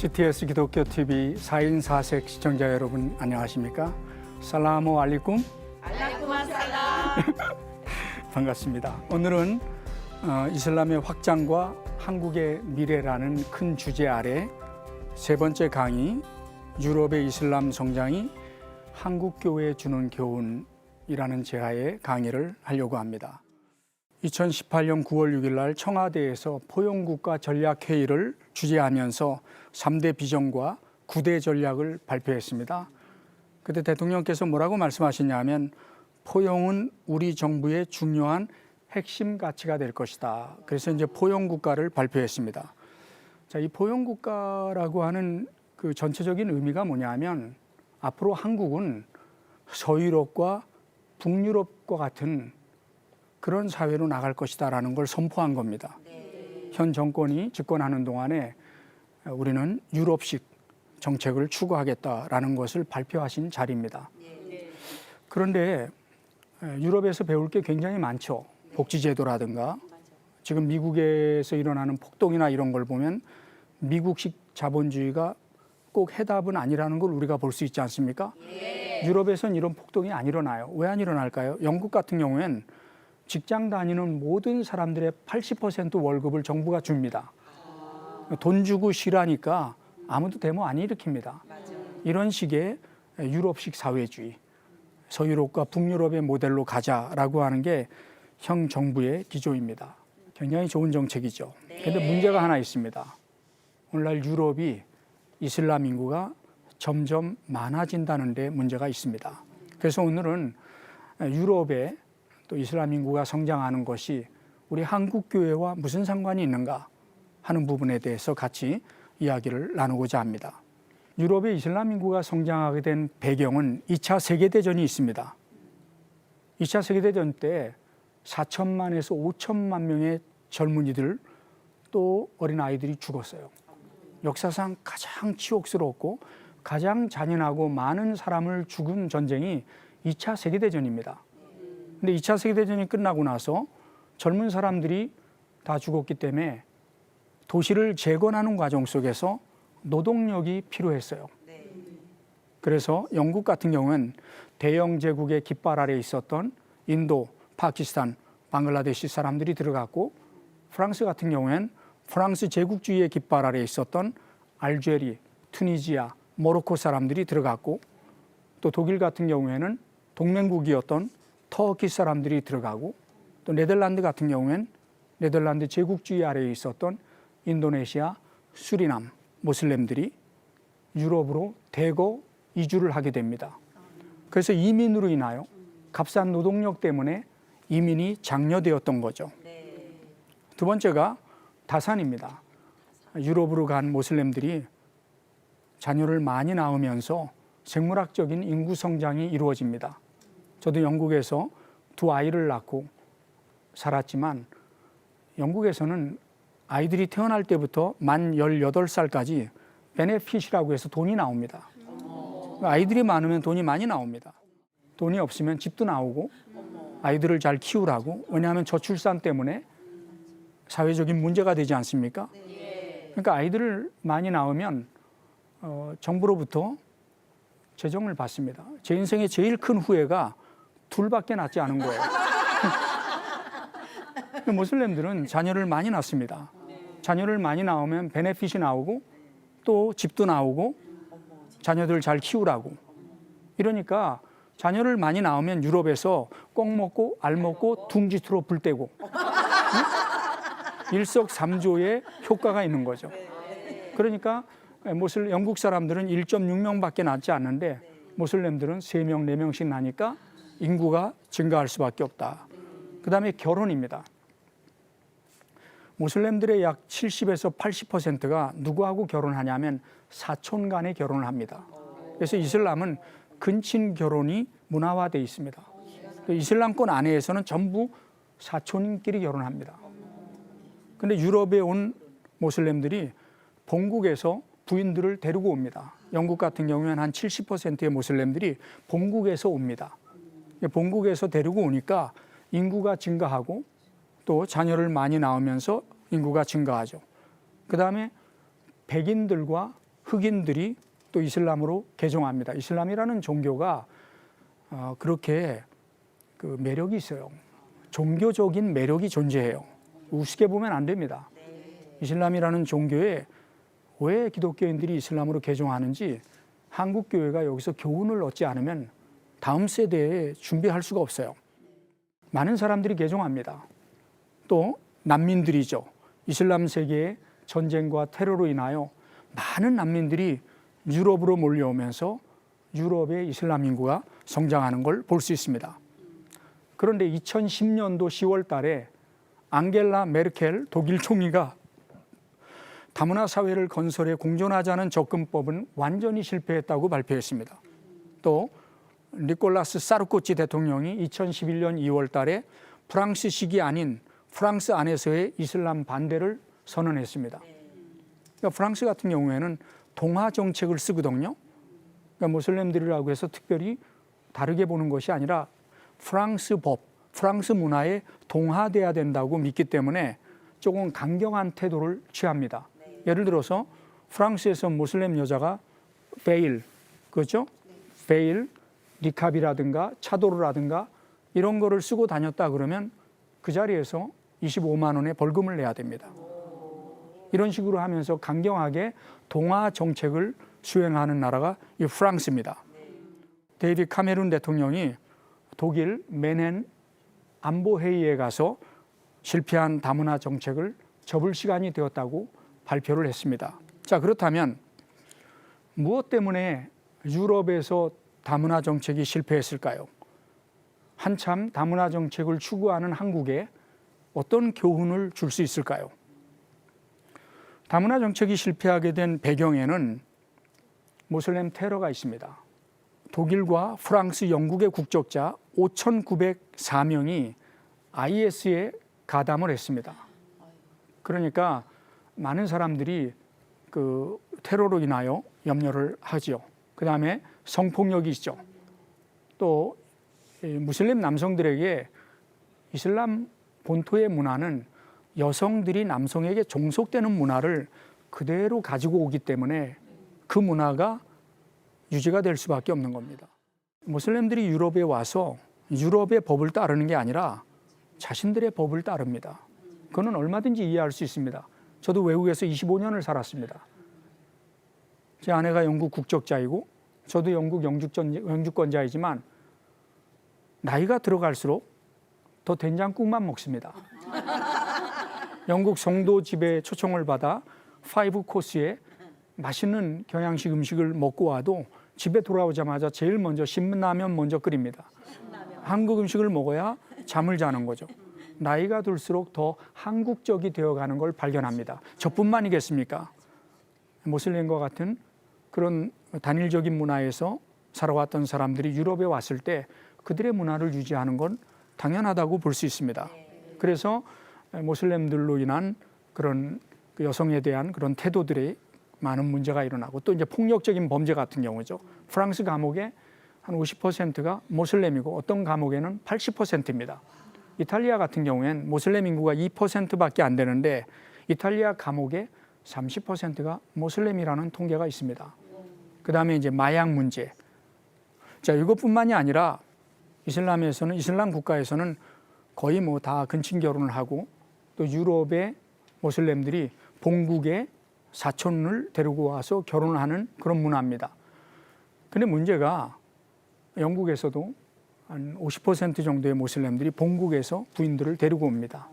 CTS 기독교 TV 4인 4색 시청자 여러분 안녕하십니까? 살라무 알리쿰. 알라이쿰 반갑습니다. 오늘은 이슬람의 확장과 한국의 미래라는 큰 주제 아래 세 번째 강의, 유럽의 이슬람 성장이 한국 교회에 주는 교훈이라는 제하의 강의를 하려고 합니다. 2018년 9월 6일 날 청와대에서 포용국가 전략회의를 주재하면서 3대 비전과 9대 전략을 발표했습니다. 그때 대통령께서 뭐라고 말씀하시냐면 포용은 우리 정부의 중요한 핵심 가치가 될 것이다. 그래서 이제 포용국가를 발표했습니다. 자, 이 포용국가라고 하는 그 전체적인 의미가 뭐냐면 앞으로 한국은 서유럽과 북유럽과 같은 그런 사회로 나갈 것이다라는 걸 선포한 겁니다. 현 정권이 집권하는 동안에 우리는 유럽식 정책을 추구하겠다라는 것을 발표하신 자리입니다. 그런데 유럽에서 배울 게 굉장히 많죠. 복지제도라든가 지금 미국에서 일어나는 폭동이나 이런 걸 보면 미국식 자본주의가 꼭 해답은 아니라는 걸 우리가 볼 수 있지 않습니까? 유럽에서는 이런 폭동이 안 일어나요. 왜 안 일어날까요? 영국 같은 경우엔 직장 다니는 모든 사람들의 80% 월급을 정부가 줍니다. 돈 주고 쉬라니까 아무도 데모 안 일으킵니다. 이런 식의 유럽식 사회주의, 서유럽과 북유럽의 모델로 가자라고 하는 게 형 정부의 기조입니다. 굉장히 좋은 정책이죠. 그런데 문제가 하나 있습니다. 오늘날 유럽이 이슬람 인구가 점점 많아진다는 데 문제가 있습니다. 그래서 오늘은 유럽의 또 이슬람 인구가 성장하는 것이 우리 한국 교회와 무슨 상관이 있는가 하는 부분에 대해서 같이 이야기를 나누고자 합니다. 유럽의 이슬람 인구가 성장하게 된 배경은 2차 세계대전이 있습니다. 2차 세계대전 때 4천만에서 5천만 명의 젊은이들 또 어린아이들이 죽었어요. 역사상 가장 치욕스럽고 가장 잔인하고 많은 사람을 죽은 전쟁이 2차 세계대전입니다. 근데 2차 세계대전이 끝나고 나서 젊은 사람들이 다 죽었기 때문에 도시를 재건하는 과정 속에서 노동력이 필요했어요. 그래서 영국 같은 경우는 대영 제국의 깃발 아래에 있었던 인도, 파키스탄, 방글라데시 사람들이 들어갔고 프랑스 같은 경우엔 프랑스 제국주의의 깃발 아래에 있었던 알제리, 투니지아, 모로코 사람들이 들어갔고 또 독일 같은 경우에는 동맹국이었던 터키 사람들이 들어가고 또 네덜란드 같은 경우엔 네덜란드 제국주의 아래에 있었던 인도네시아, 수리남, 모슬렘들이 유럽으로 대거 이주를 하게 됩니다. 그래서 이민으로 인하여 값싼 노동력 때문에 이민이 장려되었던 거죠. 두 번째가 다산입니다. 유럽으로 간 모슬렘들이 자녀를 많이 낳으면서 생물학적인 인구 성장이 이루어집니다. 저도 영국에서 두 아이를 낳고 살았지만 영국에서는 아이들이 태어날 때부터 만 18살까지 베네핏이라고 해서 돈이 나옵니다. 아이들이 많으면 돈이 많이 나옵니다. 돈이 없으면 집도 나오고 아이들을 잘 키우라고. 왜냐하면 저출산 때문에 사회적인 문제가 되지 않습니까? 그러니까 아이들을 많이 낳으면 정부로부터 재정을 받습니다. 제 인생의 제일 큰 후회가 둘밖에 낳지 않은 거예요. 모슬렘들은 자녀를 많이 낳습니다. 자녀를 많이 낳으면 베네핏이 나오고 또 집도 나오고 자녀들 잘 키우라고. 이러니까 자녀를 많이 낳으면 유럽에서 꽁 먹고 알 먹고 둥지트로 불 떼고 일석삼조의 효과가 있는 거죠. 그러니까 영국 사람들은 1.6명밖에 낳지 않는데 모슬렘들은 3명, 4명씩 나니까 인구가 증가할 수밖에 없다. 그 다음에 결혼입니다. 모슬렘들의 약 70에서 80%가 누구하고 결혼하냐면 사촌 간에 결혼을 합니다. 그래서 이슬람은 근친 결혼이 문화화되어 있습니다. 이슬람권 안에서는 전부 사촌끼리 결혼합니다. 그런데 유럽에 온 모슬렘들이 본국에서 부인들을 데리고 옵니다. 영국 같은 경우에는 한 70%의 모슬렘들이 본국에서 옵니다. 본국에서 데리고 오니까 인구가 증가하고 또 자녀를 많이 낳으면서 인구가 증가하죠. 그 다음에 백인들과 흑인들이 또 이슬람으로 개종합니다. 이슬람이라는 종교가 그렇게 그 매력이 있어요. 종교적인 매력이 존재해요. 우습게 보면 안 됩니다. 이슬람이라는 종교에 왜 기독교인들이 이슬람으로 개종하는지 한국 교회가 여기서 교훈을 얻지 않으면 다음 세대에 준비할 수가 없어요. 많은 사람들이 개종합니다. 또 난민들이죠. 이슬람 세계의 전쟁과 테러로 인하여 많은 난민들이 유럽으로 몰려오면서 유럽의 이슬람 인구가 성장하는 걸 볼 수 있습니다. 그런데 2010년도 10월 달에 앙겔라 메르켈 독일 총리가 다문화 사회를 건설해 공존하자는 접근법은 완전히 실패했다고 발표했습니다. 또 니콜라스 사르코치 대통령이 2011년 2월 달에 프랑스식이 아닌 프랑스 안에서의 이슬람 반대를 선언했습니다. 그러니까 프랑스 같은 경우에는 동화 정책을 쓰거든요. 그러니까 모슬렘들이라고 해서 특별히 다르게 보는 것이 아니라 프랑스 법, 프랑스 문화에 동화돼야 된다고 믿기 때문에 조금 강경한 태도를 취합니다. 예를 들어서 프랑스에서 모슬렘 여자가 베일, 그렇죠? 베일, 니캅이라든가 차도르라든가 이런 거를 쓰고 다녔다 그러면 그 자리에서 25만 원의 벌금을 내야 됩니다. 이런 식으로 하면서 강경하게 동화 정책을 수행하는 나라가 이 프랑스입니다. 데이비드 카메룬 대통령이 독일 맨헨 안보회의에 가서 실패한 다문화 정책을 접을 시간이 되었다고 발표를 했습니다. 자, 그렇다면 무엇 때문에 유럽에서 다문화 정책이 실패했을까요? 한참 다문화 정책을 추구하는 한국에 어떤 교훈을 줄 수 있을까요? 다문화 정책이 실패하게 된 배경에는 모슬렘 테러가 있습니다. 독일과 프랑스, 영국의 국적자 5,904명이 IS에 가담을 했습니다. 그러니까 많은 사람들이 그 테러로 인하여 염려를 하죠. 그 다음에 성폭력이 있죠. 또 무슬림 남성들에게 이슬람 본토의 문화는 여성들이 남성에게 종속되는 문화를 그대로 가지고 오기 때문에 그 문화가 유지가 될 수밖에 없는 겁니다. 모슬렘들이 유럽에 와서 유럽의 법을 따르는 게 아니라 자신들의 법을 따릅니다. 그거는 얼마든지 이해할 수 있습니다. 저도 외국에서 25년을 살았습니다. 제 아내가 영국 국적자이고 저도 영국 영주권자이지만 나이가 들어갈수록 더 된장국만 먹습니다. 영국 성도 집에 초청을 받아 5코스에 맛있는 경양식 음식을 먹고 와도 집에 돌아오자마자 제일 먼저 신라면 먼저 끓입니다. 한국 음식을 먹어야 잠을 자는 거죠. 나이가 들수록 더 한국적이 되어가는 걸 발견합니다. 저뿐만이겠습니까? 모슬렘과 같은 그런 단일적인 문화에서 살아왔던 사람들이 유럽에 왔을 때 그들의 문화를 유지하는 건 당연하다고 볼 수 있습니다. 그래서 모슬렘들로 인한 그런 여성에 대한 그런 태도들이 많은 문제가 일어나고 또 이제 폭력적인 범죄 같은 경우죠. 프랑스 감옥의 한 50%가 모슬렘이고 어떤 감옥에는 80%입니다. 이탈리아 같은 경우엔 모슬렘 인구가 2%밖에 안 되는데 이탈리아 감옥의 30%가 모슬렘이라는 통계가 있습니다. 그 다음에 이제 마약 문제. 자, 이것뿐만이 아니라 이슬람에서는 이슬람 국가에서는 거의 뭐 다 근친 결혼을 하고 또 유럽의 모슬렘들이 본국에 사촌을 데리고 와서 결혼을 하는 그런 문화입니다. 근데 문제가 영국에서도 한 50% 정도의 모슬렘들이 본국에서 부인들을 데리고 옵니다.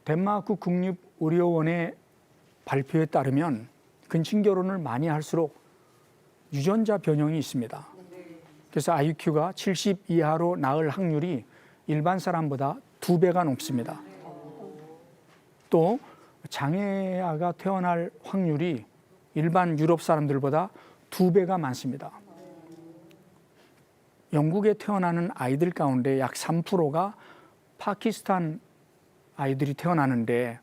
덴마크 국립의료원의 발표에 따르면 근친 결혼을 많이 할수록 유전자 변형이 있습니다. 그래서 IQ가 70 이하로 낳을 확률이 일반 사람보다 2배가 높습니다. 또 장애아가 태어날 확률이 일반 유럽 사람들보다 2배가 많습니다. 영국에 태어나는 아이들 가운데 약 3%가 파키스탄 아이들이 태어나는데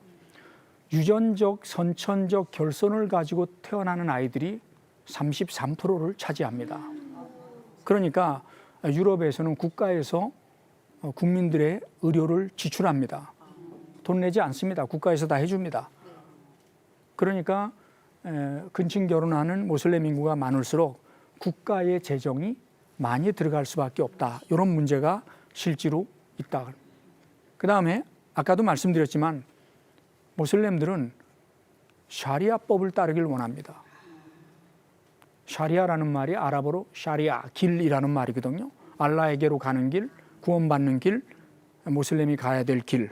유전적 선천적 결손을 가지고 태어나는 아이들이 33%를 차지합니다. 그러니까 유럽에서는 국가에서 국민들의 의료를 지출합니다. 돈 내지 않습니다. 국가에서 다 해줍니다. 그러니까 근친 결혼하는 모슬렘 인구가 많을수록 국가의 재정이 많이 들어갈 수밖에 없다. 이런 문제가 실제로 있다. 그 다음에 아까도 말씀드렸지만 모슬렘들은 샤리아법을 따르길 원합니다. 샤리아라는 말이 아랍어로 샤리아, 길이라는 말이거든요. 알라에게로 가는 길, 구원받는 길, 모슬렘이 가야 될 길.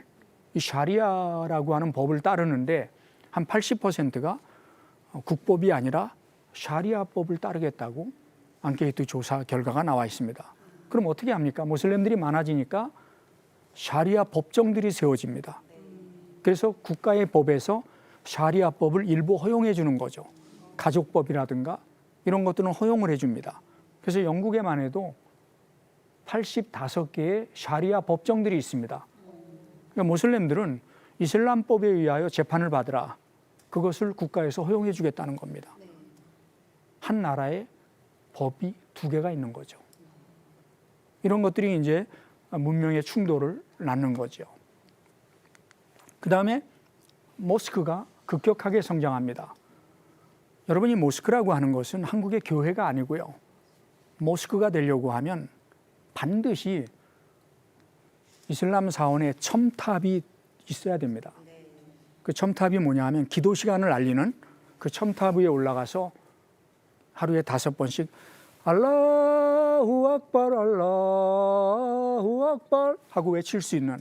이 샤리아라고 하는 법을 따르는데 한 80%가 국법이 아니라 샤리아법을 따르겠다고 앙케이트 조사 결과가 나와 있습니다. 그럼 어떻게 합니까? 모슬렘들이 많아지니까 샤리아 법정들이 세워집니다. 그래서 국가의 법에서 샤리아법을 일부 허용해 주는 거죠. 가족법이라든가 이런 것들은 허용을 해줍니다. 그래서 영국에만 해도 85개의 샤리아 법정들이 있습니다. 그러니까 모슬렘들은 이슬람법에 의하여 재판을 받으라. 그것을 국가에서 허용해 주겠다는 겁니다. 한 나라에 법이 두 개가 있는 거죠. 이런 것들이 이제 문명의 충돌을 낳는 거죠. 그 다음에 모스크가 급격하게 성장합니다. 여러분이 모스크라고 하는 것은 한국의 교회가 아니고요. 모스크가 되려고 하면 반드시 이슬람 사원의 첨탑이 있어야 됩니다. 그 첨탑이 뭐냐 하면 기도 시간을 알리는 그 첨탑 위에 올라가서 하루에 5번씩 알라후 악발 알라후 악발 하고 외칠 수 있는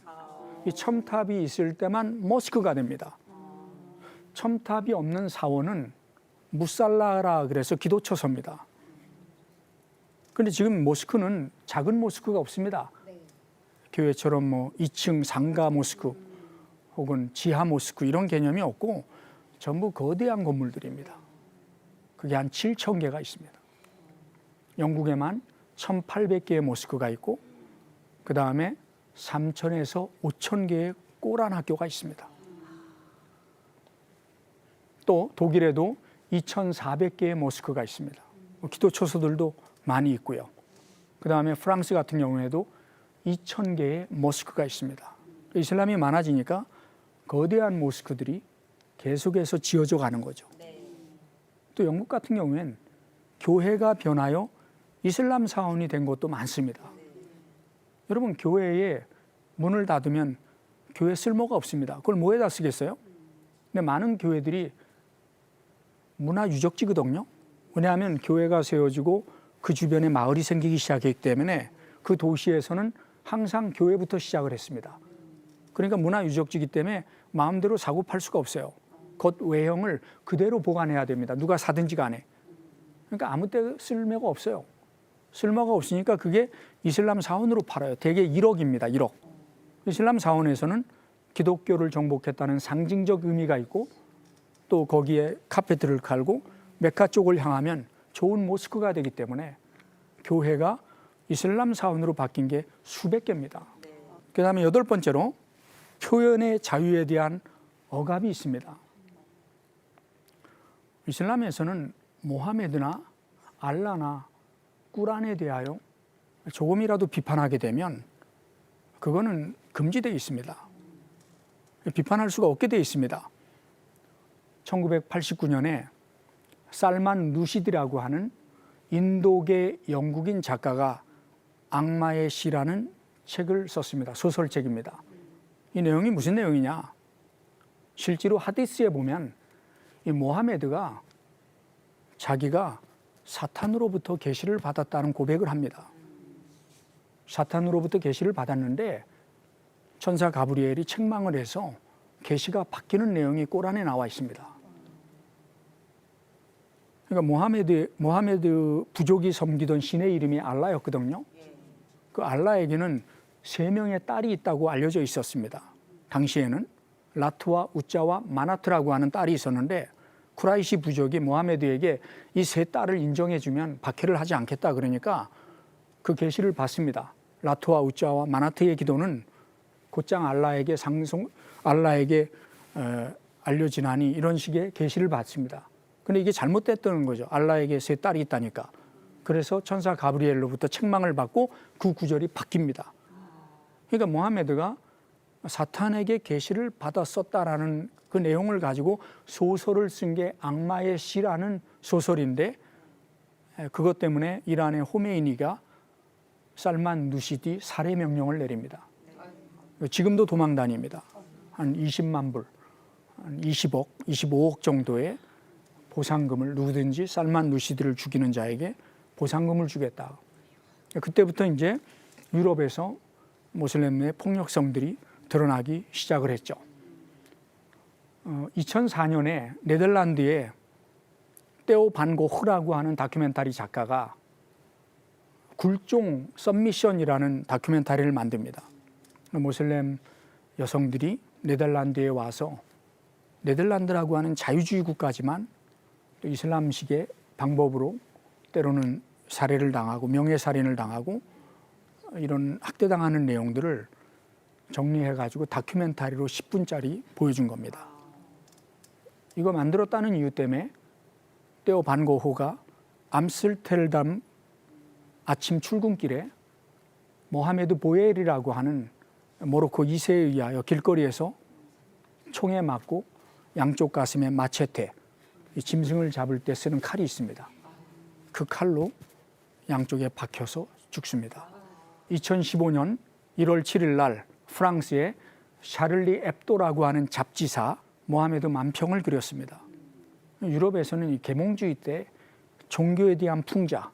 이 첨탑이 있을 때만 모스크가 됩니다. 첨탑이 없는 사원은 무살라라 그래서 기도처소입니다. 그런데 지금 모스크는 작은 모스크가 없습니다. 교회처럼 뭐 2층 상가 모스크 혹은 지하 모스크 이런 개념이 없고 전부 거대한 건물들입니다. 그게 한 7,000개가 있습니다. 영국에만 1,800개의 모스크가 있고 그 다음에 3,000에서 5,000개의 꼬란 학교가 있습니다. 또 독일에도 2,400개의 모스크가 있습니다. 기도처소들도 많이 있고요. 그 다음에 프랑스 같은 경우에도 2,000개의 모스크가 있습니다. 이슬람이 많아지니까 거대한 모스크들이 계속해서 지어져 가는 거죠. 또 영국 같은 경우엔 교회가 변하여 이슬람 사원이 된 곳도 많습니다. 여러분 교회에 문을 닫으면 교회 쓸모가 없습니다. 그걸 뭐에다 쓰겠어요? 근데 많은 교회들이 문화유적지거든요. 왜냐하면 교회가 세워지고 그 주변에 마을이 생기기 시작했기 때문에 그 도시에서는 항상 교회부터 시작을 했습니다. 그러니까 문화유적지이기 때문에 마음대로 사고 팔 수가 없어요. 겉 외형을 그대로 보관해야 됩니다. 누가 사든지 간에. 그러니까 아무 때 쓸모가 없어요. 쓸모가 없으니까 그게 이슬람 사원으로 팔아요. 대개 1억입니다. 1억. 이슬람 사원에서는 기독교를 정복했다는 상징적 의미가 있고 또 거기에 카페트를 깔고 메카 쪽을 향하면 좋은 모스크가 되기 때문에 교회가 이슬람 사원으로 바뀐 게 수백 개입니다. 그 다음에 8번째로 표현의 자유에 대한 억압이 있습니다. 이슬람에서는 모하메드나 알라나 꾸란에 대하여 조금이라도 비판하게 되면 그거는 금지되어 있습니다. 비판할 수가 없게 되어 있습니다. 1989년에 살만 루시드라고 하는 인도계 영국인 작가가 악마의 시라는 책을 썼습니다. 소설책입니다. 이 내용이 무슨 내용이냐? 실제로 하디스에 보면 이 모하메드가 자기가 사탄으로부터 계시를 받았다는 고백을 합니다. 사탄으로부터 계시를 받았는데 천사 가브리엘이 책망을 해서 계시가 바뀌는 내용이 꼬란에 나와 있습니다. 그러니까 모하메드 부족이 섬기던 신의 이름이 알라였거든요. 그 알라에게는 3명의 딸이 있다고 알려져 있었습니다. 당시에는 라트와 우짜와 마나트라고 하는 딸이 있었는데 쿠라이시 부족이 모하메드에게 이 3딸을 인정해주면 박해를 하지 않겠다 그러니까 그 계시를 받습니다. 라트와 우짜와 마나트의 기도는 곧장 알라에게 알려지나니 이런 식의 계시를 받습니다. 근데 이게 잘못됐다는 거죠. 알라에게 3딸이 있다니까. 그래서 천사 가브리엘로부터 책망을 받고 그 구절이 바뀝니다. 그러니까 모하메드가 사탄에게 계시를 받았었다라는 그 내용을 가지고 소설을 쓴 게 악마의 시라는 소설인데, 그것 때문에 이란의 호메이니가 살만 누시디 살해 명령을 내립니다. 지금도 도망 다닙니다. 한 20만 불, 한 20억, 25억 정도의 보상금을, 누구든지 살만 누시디를 죽이는 자에게 보상금을 주겠다. 그때부터 이제 유럽에서 모슬렘의 폭력성들이 드러나기 시작을 했죠. 2004년에 네덜란드의 떼오 반 고흐라고 하는 다큐멘터리 작가가 굴종 서미션이라는 다큐멘터리를 만듭니다. 모슬렘 여성들이 네덜란드에 와서, 네덜란드라고 하는 자유주의 국가지만 또 이슬람식의 방법으로 때로는 살해를 당하고 명예살인을 당하고 이런 학대당하는 내용들을 정리해가지고 다큐멘터리로 10분짜리 보여준 겁니다. 이거 만들었다는 이유 때문에 떼오 반 고흐가 암스테르담 아침 출근길에 모하메드 보엘이라고 하는 모로코 2세에 의하여 길거리에서 총에 맞고 양쪽 가슴에 마체테, 짐승을 잡을 때 쓰는 칼이 있습니다. 그 칼로 양쪽에 박혀서 죽습니다. 2015년 1월 7일 날 프랑스의 샤를리 앱도라고 하는 잡지사 모하메드 만평을 그렸습니다. 유럽에서는 이 계몽주의 때 종교에 대한 풍자,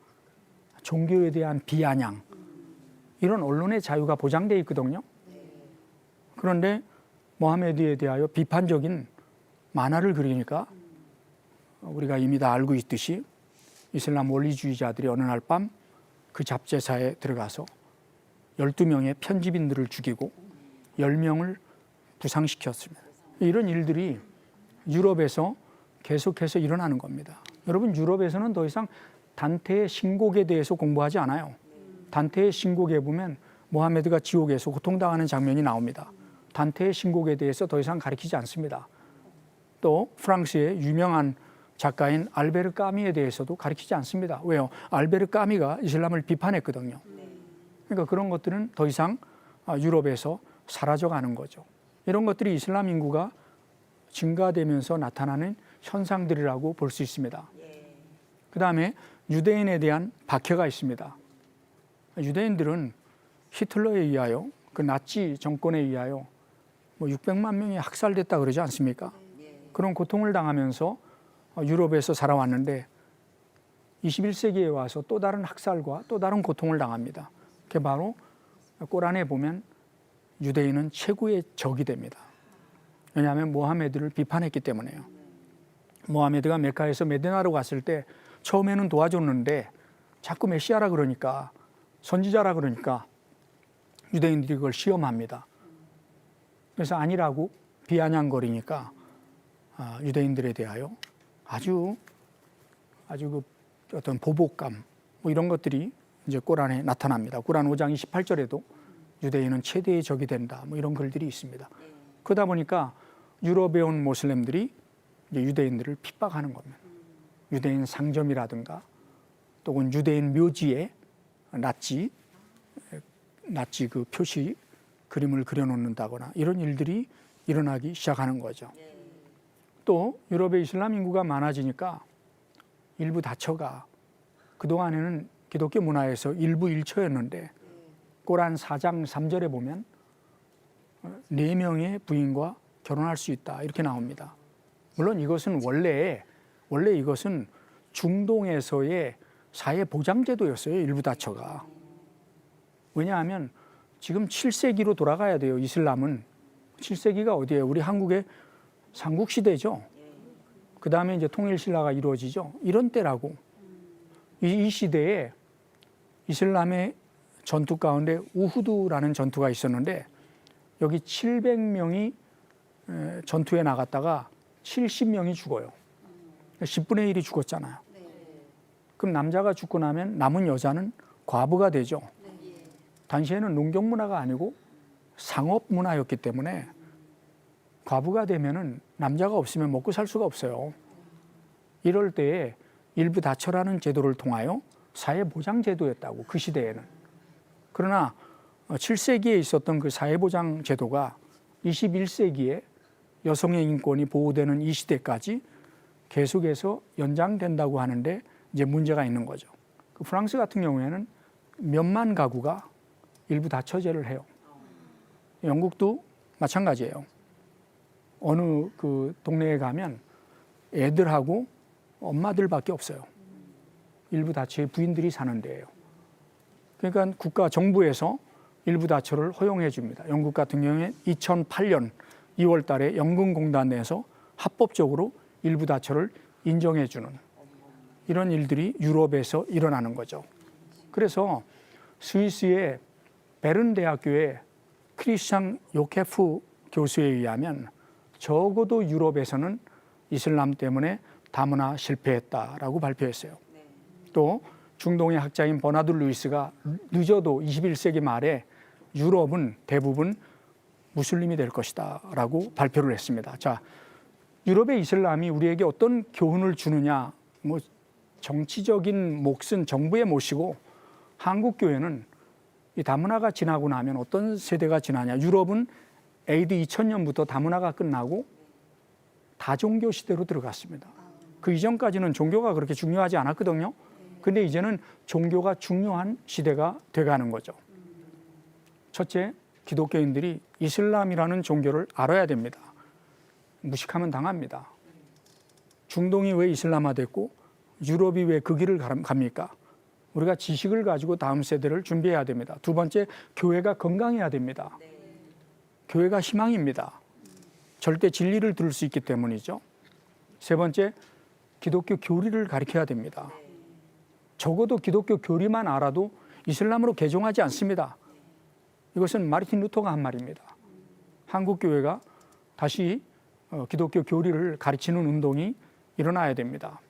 종교에 대한 비아냥, 이런 언론의 자유가 보장되어 있거든요. 그런데 모하메드에 대하여 비판적인 만화를 그리니까 우리가 이미 다 알고 있듯이 이슬람 원리주의자들이 어느 날 밤 그 잡지사에 들어가서 12명의 편집인들을 죽이고 10명을 부상시켰습니다. 이런 일들이 유럽에서 계속해서 일어나는 겁니다. 여러분, 유럽에서는 더 이상 단테의 신곡에 대해서 공부하지 않아요. 단테의 신곡에 보면 모하메드가 지옥에서 고통당하는 장면이 나옵니다. 단테의 신곡에 대해서 더 이상 가르치지 않습니다. 또 프랑스의 유명한 작가인 알베르 까미에 대해서도 가르치지 않습니다. 왜요? 알베르 까미가 이슬람을 비판했거든요. 그러니까 그런 것들은 더 이상 유럽에서 사라져가는 거죠. 이런 것들이 이슬람 인구가 증가되면서 나타나는 현상들이라고 볼 수 있습니다. 그 다음에 유대인에 대한 박해가 있습니다. 유대인들은 히틀러에 의하여, 그 나치 정권에 의하여 600만 명이 학살됐다 그러지 않습니까? 그런 고통을 당하면서 유럽에서 살아왔는데 21세기에 와서 또 다른 학살과 또 다른 고통을 당합니다. 그게 바로 꼬란에 보면 유대인은 최고의 적이 됩니다. 왜냐하면 모하메드를 비판했기 때문에요. 모하메드가 메카에서 메디나로 갔을 때 처음에는 도와줬는데 자꾸 메시아라 그러니까, 선지자라 그러니까 유대인들이 그걸 시험합니다. 그래서 아니라고 비아냥거리니까 유대인들에 대하여 아주 그 어떤 보복감 이런 것들이 이제 꼬란에 나타납니다. 꼬란 5장 28절에도 유대인은 최대의 적이 된다, 이런 글들이 있습니다. 그러다 보니까 유럽에 온 모슬렘들이 이제 유대인들을 핍박하는 겁니다. 유대인 상점이라든가 또는 유대인 묘지에 나치 그 표시 그림을 그려놓는다거나 이런 일들이 일어나기 시작하는 거죠. 또 유럽의 이슬람 인구가 많아지니까 일부 다처가, 그동안에는 기독교 문화에서 일부 일처였는데 꼬란 4장 3절에 보면 4명의 부인과 결혼할 수 있다, 이렇게 나옵니다. 물론 이것은 원래 이것은 중동에서의 사회보장제도였어요. 일부 다처가. 왜냐하면 지금 7세기로 돌아가야 돼요. 이슬람은 7세기가 어디예요? 우리 한국의 삼국시대죠. 그 다음에 이제 통일신라가 이루어지죠. 이런 때라고. 이 시대에 이슬람의 전투 가운데 우후드라는 전투가 있었는데 여기 700명이 전투에 나갔다가 70명이 죽어요. 10분의 1이 죽었잖아요. 그럼 남자가 죽고 나면 남은 여자는 과부가 되죠. 당시에는 농경 문화가 아니고 상업 문화였기 때문에 과부가 되면은 남자가 없으면 먹고 살 수가 없어요. 이럴 때에 일부 다처라는 제도를 통하여 사회보장 제도였다고, 그 시대에는. 그러나 7세기에 있었던 그 사회보장 제도가 21세기에 여성의 인권이 보호되는 이 시대까지 계속해서 연장된다고 하는데 이제 문제가 있는 거죠. 그 프랑스 같은 경우에는 몇만 가구가 일부 다처제를 해요. 영국도 마찬가지예요. 어느 그 동네에 가면 애들하고 엄마들밖에 없어요. 일부 다처의 부인들이 사는 데예요. 그러니까 국가 정부에서 일부 다처를 허용해 줍니다. 영국 같은 경우에 2008년 2월 달에 연금공단 내에서 합법적으로 일부 다처를 인정해 주는 이런 일들이 유럽에서 일어나는 거죠. 그래서 스위스의 베른 대학교의 크리스찬 요케프 교수에 의하면 적어도 유럽에서는 이슬람 때문에 다문화 실패했다라고 발표했어요. 또 중동의 학자인 버나드 루이스가 늦어도 21세기 말에 유럽은 대부분 무슬림이 될 것이다 라고 발표를 했습니다. 자, 유럽의 이슬람이 우리에게 어떤 교훈을 주느냐, 뭐 정치적인 몫은 정부에 모시고 한국 교회는 이 다문화가 지나고 나면 어떤 세대가 지나냐. 유럽은 AD 2000년부터 다문화가 끝나고 다종교 시대로 들어갔습니다. 그 이전까지는 종교가 그렇게 중요하지 않았거든요. 근데 이제는 종교가 중요한 시대가 돼가는 거죠. 첫째, 기독교인들이 이슬람이라는 종교를 알아야 됩니다. 무식하면 당합니다. 중동이 왜 이슬람화됐고 유럽이 왜 그 길을 갑니까? 우리가 지식을 가지고 다음 세대를 준비해야 됩니다. 두 번째, 교회가 건강해야 됩니다. 교회가 희망입니다. 절대 진리를 들을 수 있기 때문이죠. 세 번째, 기독교 교리를 가르쳐야 됩니다. 적어도 기독교 교리만 알아도 이슬람으로 개종하지 않습니다. 이것은 마르틴 루터가 한 말입니다. 한국 교회가 다시 기독교 교리를 가르치는 운동이 일어나야 됩니다.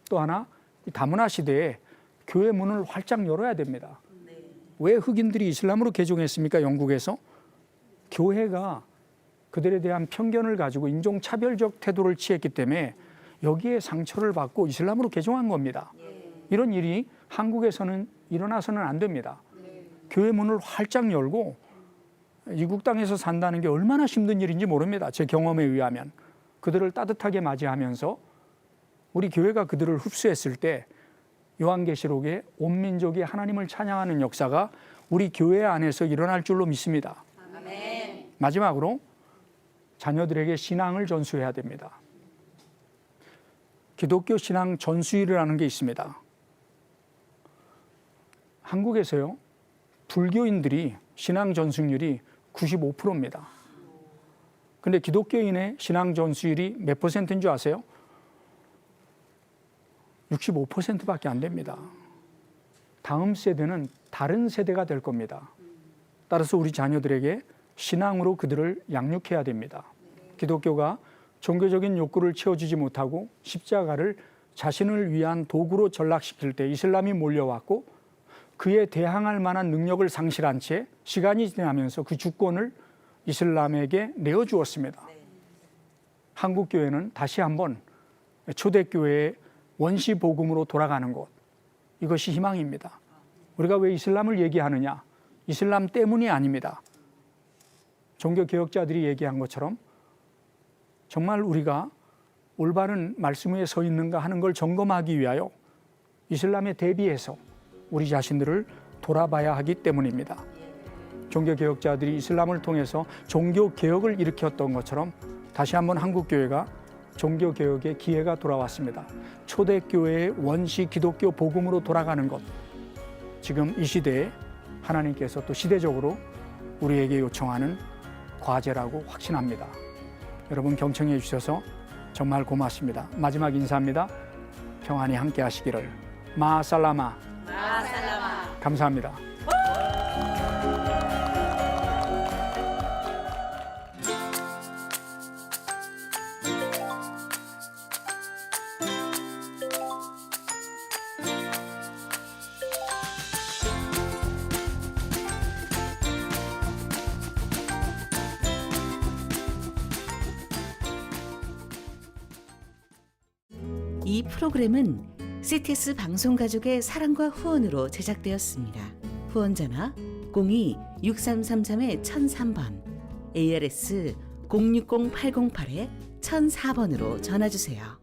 또 하나, 다문화 시대에 교회 문을 활짝 열어야 됩니다. 왜 흑인들이 이슬람으로 개종했습니까? 영국에서? 교회가 그들에 대한 편견을 가지고 인종차별적 태도를 취했기 때문에 여기에 상처를 받고 이슬람으로 개종한 겁니다. 이런 일이 한국에서는 일어나서는 안 됩니다. 교회 문을 활짝 열고 이국 땅에서 산다는 게 얼마나 힘든 일인지 모릅니다. 제 경험에 의하면. 그들을 따뜻하게 맞이하면서 우리 교회가 그들을 흡수했을 때 요한계시록에 온 민족이 하나님을 찬양하는 역사가 우리 교회 안에서 일어날 줄로 믿습니다. 아멘. 마지막으로 자녀들에게 신앙을 전수해야 됩니다. 기독교 신앙 전수일이라는 게 있습니다. 한국에서요, 불교인들이 신앙 전수율이 95%입니다. 근데 기독교인의 신앙 전수율이 몇 퍼센트인 줄 아세요? 65%밖에 안 됩니다. 다음 세대는 다른 세대가 될 겁니다. 따라서 우리 자녀들에게 신앙으로 그들을 양육해야 됩니다. 기독교가 종교적인 욕구를 채워주지 못하고 십자가를 자신을 위한 도구로 전락시킬 때 이슬람이 몰려왔고 그에 대항할 만한 능력을 상실한 채 시간이 지나면서 그 주권을 이슬람에게 내어주었습니다. 한국 교회는 다시 한번 초대교회의 원시 복음으로 돌아가는 것, 이것이 희망입니다. 우리가 왜 이슬람을 얘기하느냐? 이슬람 때문이 아닙니다. 종교개혁자들이 얘기한 것처럼 정말 우리가 올바른 말씀 위에 서 있는가 하는 걸 점검하기 위하여 이슬람에 대비해서 우리 자신들을 돌아봐야 하기 때문입니다. 종교개혁자들이 이슬람을 통해서 종교개혁을 일으켰던 것처럼 다시 한번 한국교회가 종교개혁의 기회가 돌아왔습니다. 초대교회의 원시 기독교 복음으로 돌아가는 것, 지금 이 시대에 하나님께서 또 시대적으로 우리에게 요청하는 과제라고 확신합니다. 여러분 경청해 주셔서 정말 고맙습니다. 마지막 인사합니다. 평안히 함께 하시기를. 마살라마. 마살라마. 감사합니다. 이 프로그램은 CTS 방송가족의 사랑과 후원으로 제작되었습니다. 후원 전화 02-6333-1003번, ARS 060-808-1004번으로 전화 주세요.